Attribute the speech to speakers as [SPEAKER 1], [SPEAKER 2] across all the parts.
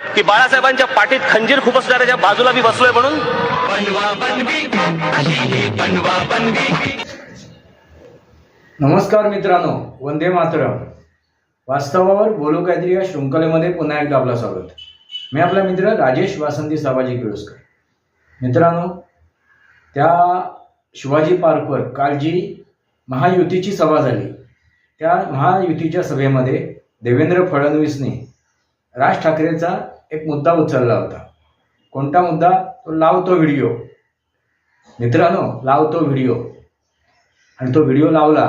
[SPEAKER 1] की बाळासाहेबांच्या पाठीत खंजीर खुपसणाऱ्याच्या बाजूला मी बसलोय म्हणून?
[SPEAKER 2] नमस्कार मित्रांनो, वंदे मातरम. वास्तवावर बोलू काहीतरी या शृंखलेमध्ये पुन्हा एकदा आपलं स्वागत. मी आपला मित्र राजेश वासंती साबाजी किळुसकर. मित्रांनो, त्या शिवाजी पार्कवर काल जी महायुतीची सभा झाली, त्या महायुतीच्या सभेमध्ये देवेंद्र फडणवीसने राज ठाकरेचा एक मुद्दा उचलला होता. कोणता मुद्दा? तो लावतो व्हिडिओ. मित्रांनो, लावतो व्हिडिओ. आणि तो व्हिडिओ लावला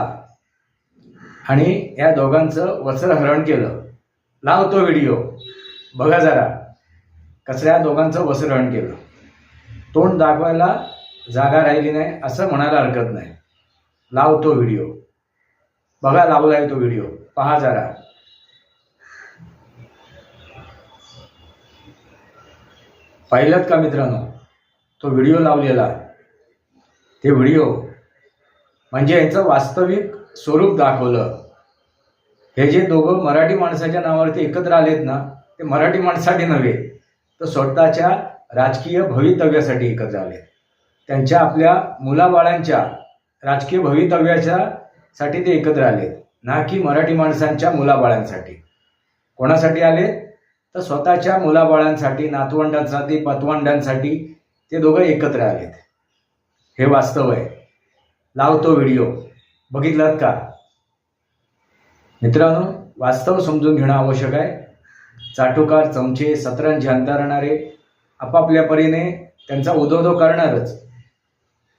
[SPEAKER 2] आणि या दोघांचं वस्त्रहरण केलं. लावतो व्हिडिओ. बघा जरा कसं या दोघांचं वस्त्रहरण केलं. तोंड दाखवायला जागा राहिली नाही असं म्हणायला हरकत नाही. लावतो व्हिडिओ. बघा लावलाय तो व्हिडिओ, पहा जरा. पाहिलात का मित्रांनो तो व्हिडिओ लावलेला? ते व्हिडिओ म्हणजे यांचं वास्तविक स्वरूप दाखवलं. हे जे दोघं मराठी माणसाच्या नावावरती एकत्र आलेत ना, ते मराठी माणसासाठी नव्हे तर स्वतःच्या राजकीय भवितव्यासाठी एकत्र आले. त्यांच्या आपल्या मुलाबाळांच्या राजकीय भवितव्याच्या साठी ते एकत्र आले, ना की मराठी माणसांच्या मुलाबाळांसाठी. कोणासाठी आले? तर स्वतःच्या मुलाबाळांसाठी, नातवंडांसाठी, पतवंडांसाठी ते दोघं एकत्र आलेत. हे वास्तव आहे. लावतो व्हिडिओ. बघितलात का मित्रांनो? वास्तव समजून घेणं आवश्यक आहे. चाटुकार, चमचे, सतरंजी अंतरणारे आपापल्या परीने त्यांचा उदोदो करणारच,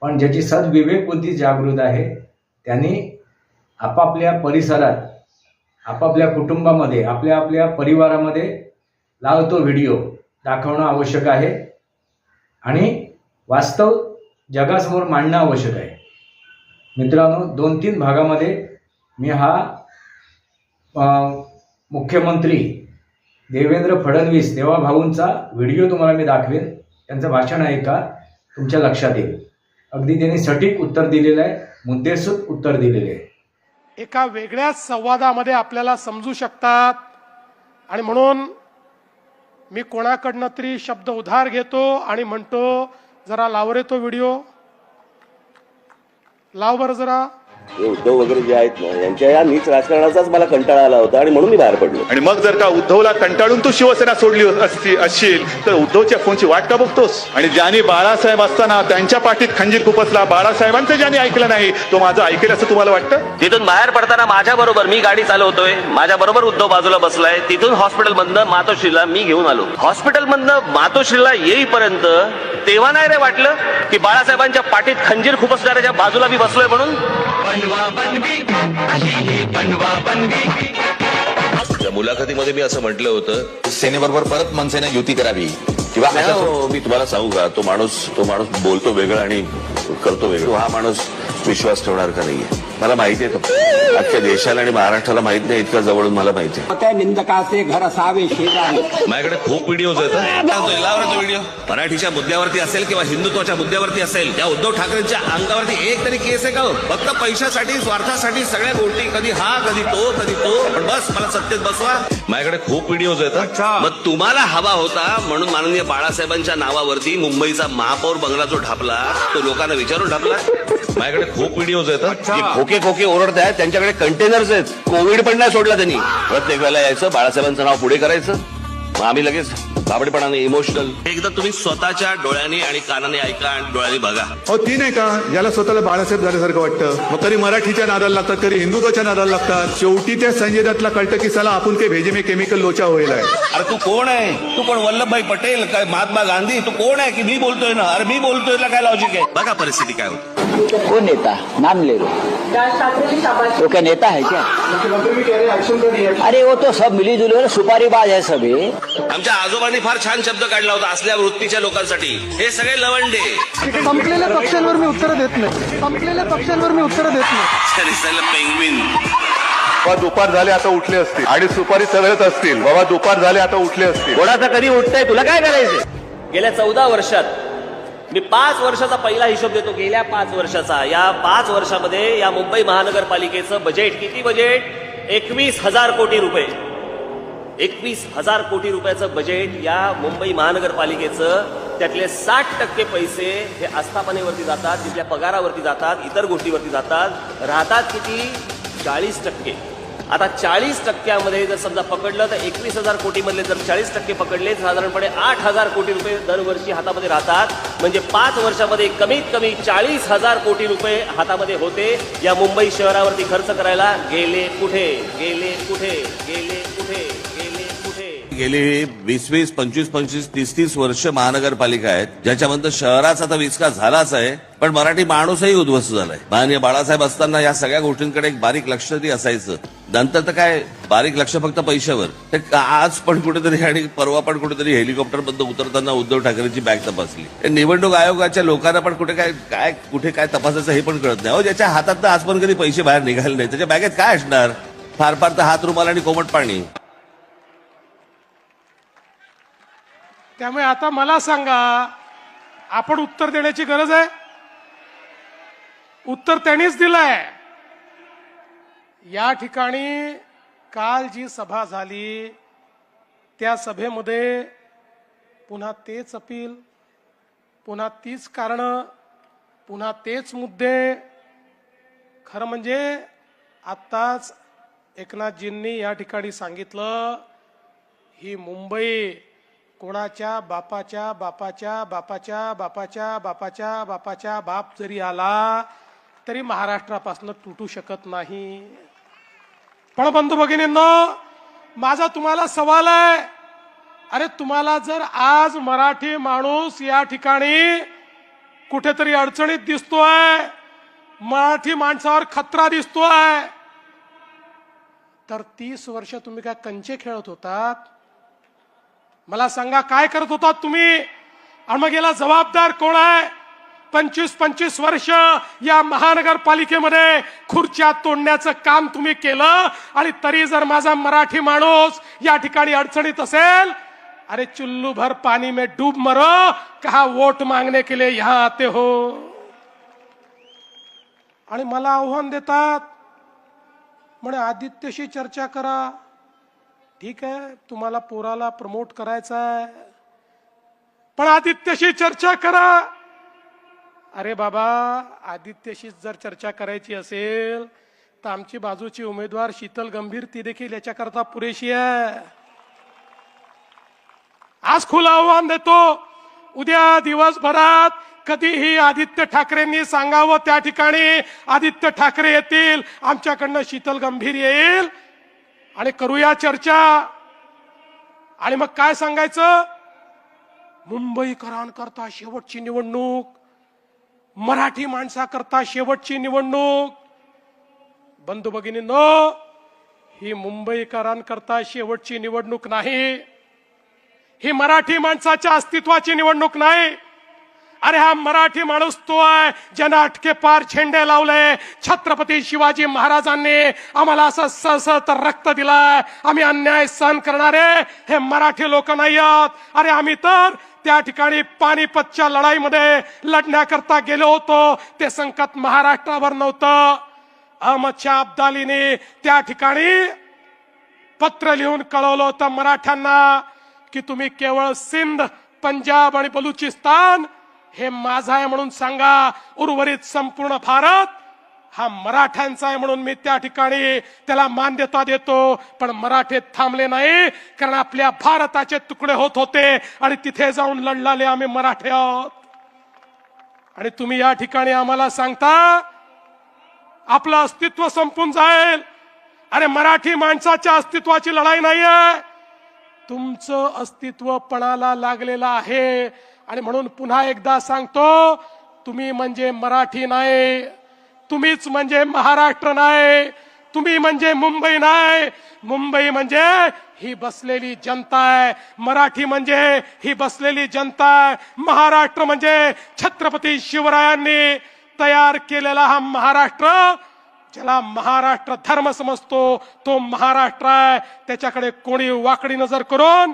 [SPEAKER 2] पण ज्याची सद्विवेक बुद्धी जागृत आहे त्यांनी आपापल्या परिसरात, आपापल्या कुटुंबामध्ये, आपल्या आपल्या परिवारामध्ये लावतो व्हिडिओ दाखवणं आवश्यक आहे आणि वास्तव जगासमोर मांडणं आवश्यक आहे. मित्रांनो, 2-3 भागामध्ये मी हा मुख्यमंत्री देवेंद्र फडणवीस देवाभाऊंचा व्हिडिओ तुम्हाला मी दाखवेन. त्यांचं भाषण आहे का तुमच्या लक्षात येईल. अगदी त्यांनी सटीक उत्तर दिलेलं आहे, मुद्देसूद उत्तर दिलेले आहे.
[SPEAKER 3] एका वेगळ्याच संवादामध्ये आपल्याला समजू शकतात. आणि म्हणून मी कोणाकडनं तरी शब्द उधार घेतो आणि म्हणतो, जरा लाव रे तो व्हिडिओ, लाव बरं जरा.
[SPEAKER 4] हे उद्धव वगैरे जे आहेत ना, यांच्या या नीच राजकारणाचाच मला कंटाळा आला होता आणि म्हणून मी बाहेर पडलो.
[SPEAKER 5] आणि मग जर का उद्धवला कंटाळून तू शिवसेना सोडली असशील तर उद्धवच्या फोनची वाट का बघतोस? आणि ज्यांनी बाळासाहेब असताना त्यांच्या पाठीत खंजीर खुपसला, बाळासाहेबांचं ज्यांनी ऐकलं नाही तो माझं ऐकेल असं तुम्हाला वाटतं?
[SPEAKER 1] तिथून बाहेर पडताना माझ्या बरोबर मी गाडी चालवतोय, माझ्या बरोबर उद्धव बाजूला बसलाय. तिथून हॉस्पिटलमधनं मातोश्रीला मी घेऊन आलो. हॉस्पिटलमधनं मातोश्रीला येईपर्यंत तेव्हा नाही रे वाटलं की बाळासाहेबांच्या पाठीत खंजीर खुपसणाऱ्याच्या बाजूला मी बसलोय म्हणून?
[SPEAKER 4] त्या मुलाखतीमध्ये मी असं म्हटलं होतं,
[SPEAKER 6] सेनेबरोबर परत मनसेने युती करावी किंवा
[SPEAKER 4] मी तुम्हाला सांगू का, तो माणूस बोलतो वेगळं आणि करतो वेगळं. हा माणूस विश्वास ठेवणार का नाहीये मला माहिती आहे. अख्ख्या देशाला आणि महाराष्ट्राला माहित नाही, इतकं जवळून मला माहिती आहे.
[SPEAKER 7] त्या निंदकाचे घर असावे शेजारी.
[SPEAKER 4] माझ्याकडे खूप व्हिडिओज आहेत. तो व्हिडिओ मराठीच्या मुद्द्यावरती असेल किंवा हिंदुत्वाच्या मुद्द्यावरती असेल, त्या उद्धव ठाकरेंच्या अंगावरती एक तरी केस आहे का? फक्त पैशासाठी, स्वार्थासाठी सगळ्या गोष्टी, कधी हा कधी तो कधी तो, पण बस मला सत्तेत बसवा. माझ्याकडे खूप व्हिडिओज आहेत.
[SPEAKER 1] मग तुम्हाला हवा होता म्हणून माननीय बाळासाहेबांच्या नावावरती मुंबईचा महापौर बंगला जो ढापला तो लोकांना विचारून ढापला.
[SPEAKER 4] माझ्याकडे खूप व्हिडिओज आहेत. खोके खोके ओरडत आहेत, त्यांच्याकडे कंटेनर्स आहेत. कोविड पण नाही सोडला त्यांनी. प्रत्येक वेळेला यायचं, बाळासाहेबांचं नाव पुढे करायचं, मग आम्ही लगेच बाबडेपणाने इमोशनल.
[SPEAKER 1] एकदा तुम्ही स्वतःच्या डोळ्यांनी आणि कानाने ऐका आणि डोळ्यांनी बघा.
[SPEAKER 5] हो, ती नाही का ज्याला स्वतःला बाळासाहेब झाल्यासारखं वाटतं, मग कधी मराठीच्या नादाला लागतात, कधी हिंदुत्वाच्या नादाला लागतात. शेवटी त्या संजय दत्तला कळतं की साला आपण काही भेजे में केमिकल लोचा होईल आहे.
[SPEAKER 4] अरे तू कोण आहे? तू कोण? वल्लभभाई पटेल काय महात्मा गांधी? तू कोण आहे की मी बोलतोय ना? अरे मी बोलतोय ना, काय लॉजिक आहे?
[SPEAKER 1] बघा परिस्थिती काय होती.
[SPEAKER 7] वो नेता नाम ले लो, वो क्या नेता है क्या? अरे वो तो सब मिली जुली सुपारीबाज है सभी.
[SPEAKER 1] आमच्या आजोबांनी फार छान शब्द काढला होता असल्या वृत्तीच्या लोकांसाठी. हे सगळे लवंडे.
[SPEAKER 3] संपलेल्या पक्षांवर मी उत्तर देत नाही. संपलेल्या पक्षांवर मी उत्तर देत नाही.
[SPEAKER 1] पेंग्विन.
[SPEAKER 5] बाबा दुपार झाले आता उठले असतील आणि सुपारी चढत असतील. बाबा दुपार झाले आता उठले असतील.
[SPEAKER 4] कोणाचा कधी उठतंय, तुला काय करायचं?
[SPEAKER 1] गेल्या 14 वर्षात मी 5 वर्षाचा पहिला हिशोब देतो. गेल्या 5 वर्षाचा, या 5 वर्षामध्ये या मुंबई महानगरपालिकेचं बजेट किती? बजेट 21,000 कोटी रुपये. 21,000 कोटी रुपयाचं बजेट या मुंबई महानगरपालिकेचं, त्यातले 60% पैसे हे आस्थापनेवरती जातात, तिथल्या पगारावरती जातात, इतर गोष्टीवरती जातात. राहतात किती? 40%. आता 40%मध्ये जर समजा पकडलं तर 21,000 कोटी मधले जर 40% पकडले, साधारणपणे 8,000 कोटी रुपये दरवर्षी हातामध्ये राहतात. म्हणजे 5 वर्षामध्ये कमीत कमी 40,000 कोटी रुपये हातामध्ये होते. या मुंबई शहरावरती खर्च करायला गेले कुठे? गेले कुठे? गेले कुठे? गेले कुठे?
[SPEAKER 4] गेली 20-20, 25-25, 30-30 वर्ष महानगरपालिका आहेत, ज्याच्यामध्ये शहराचा तर विकास झालाच आहे, पण मराठी माणूसही उद्ध्वस्त झालाय. माननीय बाळासाहेब असताना या सगळ्या गोष्टींकडे एक बारीक लक्ष तरी असायचं. नंतर तर काय बारीक लक्ष फक्त पैशावर. ते आज पण कुठेतरी आणि परवा पण कुठेतरी हेलिकॉप्टर मधून उतरताना उद्धव ठाकरेंची बॅग तपासली. निवडणूक आयोगाच्या लोकांना पण कुठे काय कुठे काय तपासायचं हे पण कळत नाही. अहो, ज्याच्या हातात आज पण कधी पैसे बाहेर निघाले नाही, त्याच्या बॅगेत काय असणार? फार फार तर हात रुमाल आणि कोमट पाणी.
[SPEAKER 3] त्यामुळे आता मला सांगा, आपण उत्तर देण्याची गरज आहे? उत्तर त्यांनीच दिलंय. या ठिकाणी काल जी सभा झाली त्या सभेमध्ये पुन्हा तेच अपील, पुन्हा तीच कारणं, पुन्हा तेच मुद्दे. खरं म्हणजे आत्ताच एकनाथजींनी या ठिकाणी सांगितलं, ही मुंबई कोणाच्या बापाच्या बापाच्या बापाच्या बापाच्या बापाच्या बापाच्या बाप जरी आला तरी महाराष्ट्रापासून तुटू शकत नाही. पण बंधू भगिनींनो, माझा तुम्हाला सवाल आहे, अरे तुम्हाला जर आज मराठी माणूस या ठिकाणी कुठेतरी अडचणीत दिसतोय, मराठी माणसावर खतरा दिसतोय, तर 30 वर्ष तुम्ही काय कंचे खेळत होतात? मला सांगा, काय करत होतात तुम्ही? आणि मग याला जबाबदार कोण आहे? 25-25 वर्ष या महानगरपालिकेमध्ये खुर्च्या तोडण्याचं काम तुम्ही केलं, आणि तरी जर माझा मराठी माणूस या ठिकाणी अडचणीत असेल, अरे चुल्लू भर पानी में डूब मरो, कहा वोट मांगने के लिए यहां आते हो. आणि मला आव्हान देतात, म्हणे आदित्यशी चर्चा करा. ठीक आहे, तुम्हाला पोराला प्रमोट करायचं आहे, पण आदित्यशी चर्चा करा. अरे बाबा, आदित्यशी जर चर्चा करायची असेल तर आमची बाजूची उमेदवार शीतल गंभीर ती देखील याच्याकरता पुरेशी आहे. आज खुलं आव्हान देतो, उद्या दिवसभरात कधीही आदित्य ठाकरेंनी सांगावं त्या ठिकाणी आदित्य ठाकरे येतील, आमच्याकडनं शीतल गंभीर येईल आणि करूया चर्चा. आणि मग काय सांगायचं? मुंबईकरांकरता शेवटची निवडणूक, मराठी माणसाकरता शेवटची निवडणूक. बंधू भगिनींनो, ही मुंबईकरांकरता शेवटची निवडणूक नाही, ही मराठी माणसाच्या अस्तित्वाची निवडणूक नाही. अरे हा मराठी माणूस तो आहे ज्यानं अटके पार झेंडे लावले. छत्रपती शिवाजी महाराजांनी आम्हाला असं सळसळत रक्त दिलाय. आम्ही अन्याय सहन करणारे हे मराठी लोक नाही आहोत. अरे आम्ही तर त्या ठिकाणी पानिपतच्या लढाईमध्ये लढण्याकरता गेलो होतो. ते संकट महाराष्ट्रावर नव्हतं. अहमद शाह अब्दालीने त्या ठिकाणी पत्र लिहून कळवलं होतं मराठ्यांना की तुम्ही केवळ सिंध, पंजाब आणि बलुचिस्तान हे माझा आहे म्हणून सांगा, उर्वरित संपूर्ण भारत हा मराठ्यांचा आहे म्हणून मी त्या ठिकाणी त्याला मान्यता देतो. पण मराठे थांबले नाही, कारण आपल्या भारताचे तुकडे होत होते आणि तिथे जाऊन लढलेले आम्ही मराठे आहोत. आणि तुम्ही या ठिकाणी आम्हाला सांगता आपलं अस्तित्व संपून जाईल. अरे मराठी माणसाच्या अस्तित्वाची लढाई नाही आहे, तुमचं अस्तित्व पणाला लागलेलं आहे. आणि म्हणून पुन्हा एकदा सांगतो, तुम्ही म्हणजे मराठी नाही, तुम्हीच म्हणजे महाराष्ट्र नाही, तुम्ही म्हणजे मुंबई नाही. मुंबई म्हणजे ही बसलेली जनता आहे, मराठी म्हणजे ही बसलेली जनता आहे. महाराष्ट्र म्हणजे छत्रपती शिवरायांनी तयार केलेला हा महाराष्ट्र, ज्याला महाराष्ट्र धर्म समजतो तो महाराष्ट्र आहे. त्याच्याकडे कोणी वाकडी नजर करून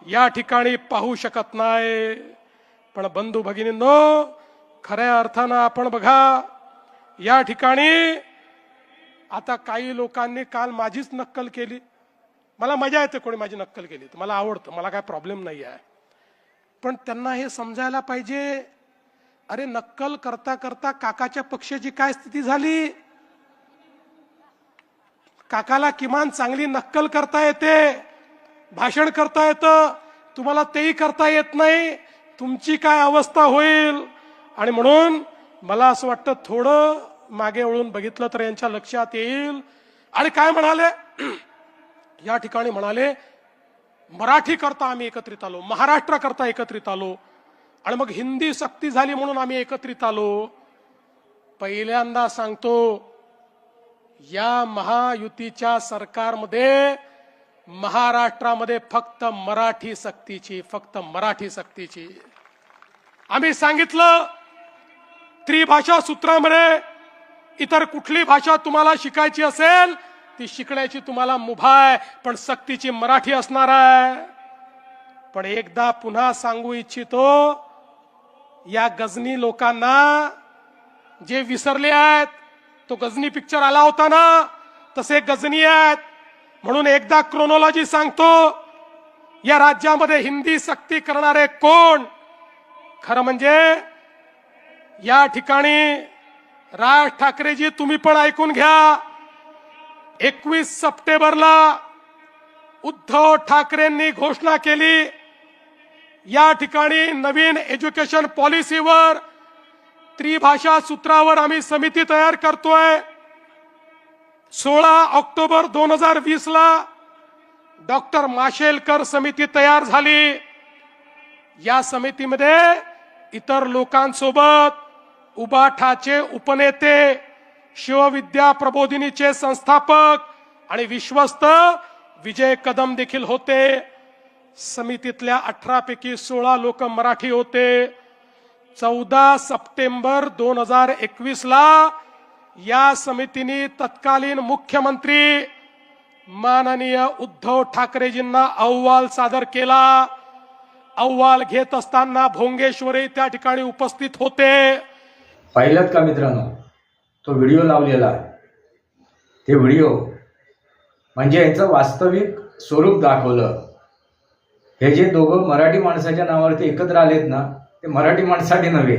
[SPEAKER 3] या ठिकाणी पाहू शकत नाही. पण बंधू भगिनींनो, खऱ्या अर्थानं आपण बघा, या ठिकाणी आता काही लोकांनी काल माझीच नक्कल केली. मला मजा येते कोणी माझी नक्कल केली तर, मला आवडतं, मला काय प्रॉब्लेम नाही आहे. पण त्यांना हे समजायला पाहिजे, अरे नक्कल करता करता काकाच्या पक्षाची काय स्थिती झाली. काकाला किमान चांगली नक्कल करता येते, भाषण करता येतं, तुम्हाला तेही करता येत नाही. तुमची काय अवस्था होईल. आणि म्हणून मला असं वाटतं थोडं मागे वळून बघितलं तर यांच्या लक्षात येईल. आणि काय म्हणाले या ठिकाणी, म्हणाले मराठी करता आम्ही एकत्रित आलो, महाराष्ट्र करता एकत्रित आलो, आणि मग हिंदी सक्ती झाली म्हणून आम्ही एकत्रित आलो. पहिल्यांदा सांगतो, या महायुतीच्या सरकारमध्ये महाराष्ट्रामध्ये फक्त मराठी सक्तीची, फक्त मराठी सक्तीची. आम्ही सांगितलं त्रिभाषा सूत्रामध्ये इतर कुठली भाषा तुम्हाला शिकायची असेल ती शिकण्याची तुम्हाला मुभा आहे, पण सक्तीची मराठी असणार आहे. पण एकदा पुन्हा सांगू इच्छितो, या गजनी लोकांना जे विसरले आहेत, तो गजनी पिक्चर आला होता ना, तसे गजनी आहेत. म्हणून एकदा क्रोनॉलॉजी सांगतो, या राज्यामध्ये हिंदी सक्ती करणारे कोण. खरं म्हणजे या ठिकाणी राज ठाकरेजी तुम्ही पण ऐकून घ्या. 21 सप्टेंबरला उद्धव ठाकरेंनी घोषणा केली, या ठिकाणी नवीन एज्युकेशन पॉलिसीवर, त्रिभाषा सूत्रावर आम्ही समिती तयार करतोय. 16 ऑक्टोबर 2020 ला डॉक्टर माशेलकर समिती तयार झाली. या समितीमध्ये इतर लोकांसोबत उबाठाचे उपनेते, शिवविद्या प्रबोधिनीचे संस्थापक आणि विश्वस्त विजय कदम देखील होते. समितीतल्या 18 पैकी 16 लोक मराठी होते. 14 सप्टेंबर 2021 ला या समितीने तत्कालीन मुख्यमंत्री माननीय उद्धव ठाकरेजींना अहवाल सादर केला. अहवाल घेत असताना भोंगेश्वरी त्या ठिकाणी उपस्थित होते.
[SPEAKER 2] पाहिलात का मित्रांनो, तो व्हिडिओ लावलेला आहे. ते व्हिडिओ म्हणजे याचं वास्तविक स्वरूप दाखवलं. हे जे दोघं मराठी माणसाच्या नावावरती एकत्र आलेत ना, ते मराठी माणसासाठी नव्हे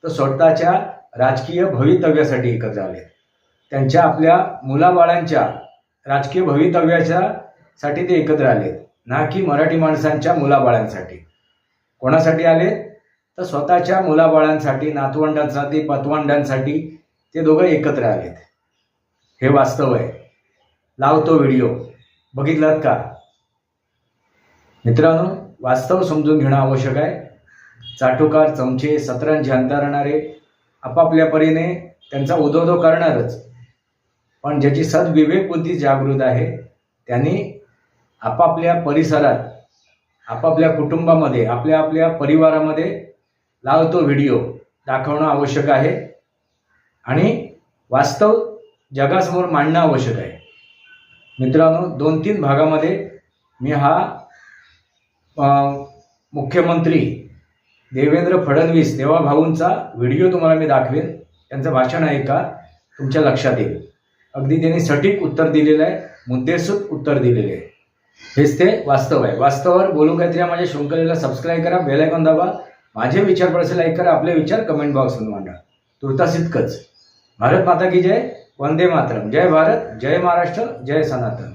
[SPEAKER 2] तर स्वतःच्या राजकीय भवितव्यासाठी एकत्र आले. त्यांच्या आपल्या मुलाबाळांच्या राजकीय भवितव्याच्या साठी ते एकत्र आले, ना की मराठी माणसांच्या मुलाबाळांसाठी. कोणासाठी आले तर स्वतःच्या मुलाबाळांसाठी, नातवंडांसाठी, पतवंडांसाठी ते दोघं एकत्र आलेत. हे वास्तव आहे. लावतो व्हिडिओ, बघितलात का मित्रांनो. वास्तव समजून घेणं आवश्यक आहे. चाटुकार, चमचे, सतरंजी अंतरणारे आपापल्या परीने त्यांचा उदोदो करणारच, पण ज्याची सद्विवेक बुद्धी जागृत आहे त्यांनी आपापल्या परिसरात, आपापल्या कुटुंबामध्ये, आपल्या आपल्या परिवारामध्ये लावतो व्हिडिओ दाखवणं आवश्यक आहे आणि वास्तव जगासमोर मांडणं आवश्यक आहे. मित्रांनो, 2-3 भागामध्ये मी हा मुख्यमंत्री देवेंद्र फडणवीस देवाभाऊंचा व्हिडिओ तुम्हाला मी दाखवेन. त्यांचं भाषण ऐका, तुमच्या लक्षात येईल. अगदी त्यांनी सटीक उत्तर दिलेलं आहे, मुद्देसूद उत्तर दिलेले आहे. हेच ते वास्तव आहे. वास्तवावर बोलू काहीतरी माझ्या शृंखलेला सबस्क्राईब करा, बेल आयकॉन दाबा, माझे विचार पडसे लाईक करा, आपले विचार कमेंट बॉक्समध्ये मांडा. तुर्तास इतकंच. भारत माता की जय, वंदे मातरम. जय भारत, जय महाराष्ट्र, जय सनातन.